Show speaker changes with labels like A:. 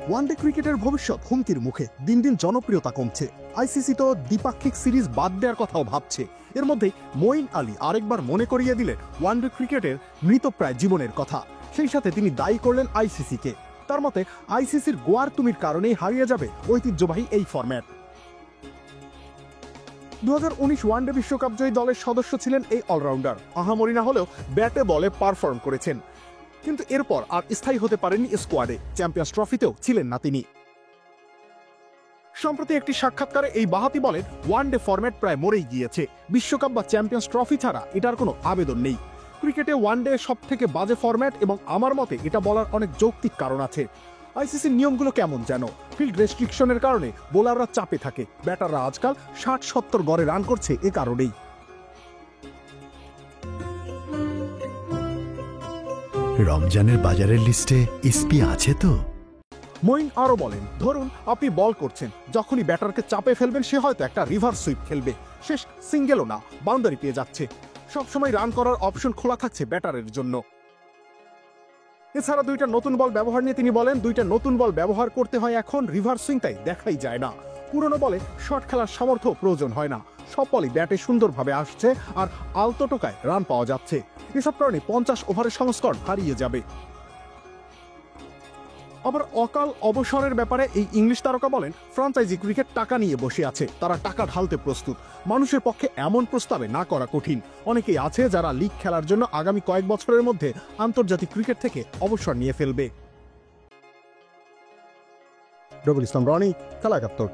A: One day ক্রিকেটের ভবিষ্যৎ হুমকির মুখে, দিন দিন জনপ্রিয়তা কমছে। আইসিসি তো দ্বিপাক্ষিক সিরিজ বাদ দেওয়ার কথাও ভাবছে। এর মধ্যেই মঈন আলী আরেকবার মনে করিয়ে দিলেন ওয়ানডে ক্রিকেটের মৃতপ্রায় জীবনের কথা। সেই সাথে তিনি দায়ী করলেন আইসিসিকে। তার মতে আইসিসির গোয়ার তুমির কারণেই হারিয়ে যাবে ঐতিহ্যবাহী এই ফরম্যাট। 2019 ওয়ানডে বিশ্বকাপ জয়ী দলের সদস্য ছিলেন এই অলরাউন্ডার। আহামরি না হলেও ব্যাটে বলে পারফর্ম করেছেন, কিন্তু এরপর আর স্থায়ী হতে পারেননি স্কোয়াডে। চ্যাম্পিয়ন্স ট্রফিতেও ছিলেন না তিনি। সম্প্রতি একটি সাক্ষাৎকারে এই বাঁহাতি বলেন, ওয়ানডে ফরম্যাট প্রায় মরেই গিয়েছে। বিশ্বকাপ বা চ্যাম্পিয়ন্স ট্রফি ছাড়া এটার কোনো আবেদন নেই। ক্রিকেটে ওয়ানডে সব থেকে বাজে ফরম্যাট এবং আমার মতে এটা বলার অনেক যৌক্তিক কারণ আছে। আইসিসির নিয়মগুলো কেমন যেন, ফিল্ড রেস্ট্রিকশনের কারণে বোলাররা চাপে থাকে। ব্যাটাররা আজকাল 60-70 গড়ে রান করছে এ কারণেই।
B: রমজানের বাজারের লিস্টে এসপি আছে তো?
A: মঈন আরো বলেন, ধরুন আপনি বল করছেন, যখনই ব্যাটারকে চাপে ফেলবেন সে হয়তো একটা রিভার্স সুইপ খেলবে। শেষ সিঙ্গেলও না, বাউন্ডারি পেয়ে যাচ্ছে। সবসময় রান করার অপশন খোলা থাকছে ব্যাটারের জন্য। এছাড়া 2টা নতুন বল ব্যবহার নিয়ে তিনি বলেন, 2টা নতুন বল ব্যবহার করতে হয় এখন। রিভার্স সুইংটাই দেখাই যায় না। পুরনো বলে শট খেলার সামর্থ্য প্রয়োজন হয় না। সব বলই ব্যাটে সুন্দরভাবে আসছে আর আলতো টোকায় রান পাওয়া যাচ্ছে। এসব কারণে 50 ওভারের সংস্করণ হারিয়ে যাবে। আবার অকাল অবসরের ব্যাপারে এই ইংলিশ তারকা বলেন, ফ্রাঞ্চাইজি ক্রিকেট টাকা নিয়ে বসে আছে, তারা টাকা ঢালতে প্রস্তুত। মানুষের পক্ষে এমন প্রস্তাবে না করা কঠিন। অনেকেই আছে যারা লিগ খেলার জন্য আগামী কয়েক বছরের মধ্যে আন্তর্জাতিক ক্রিকেট থেকে অবসর নিয়ে ফেলবে। রবিউল ইসলাম রনি, খেলা ৭১।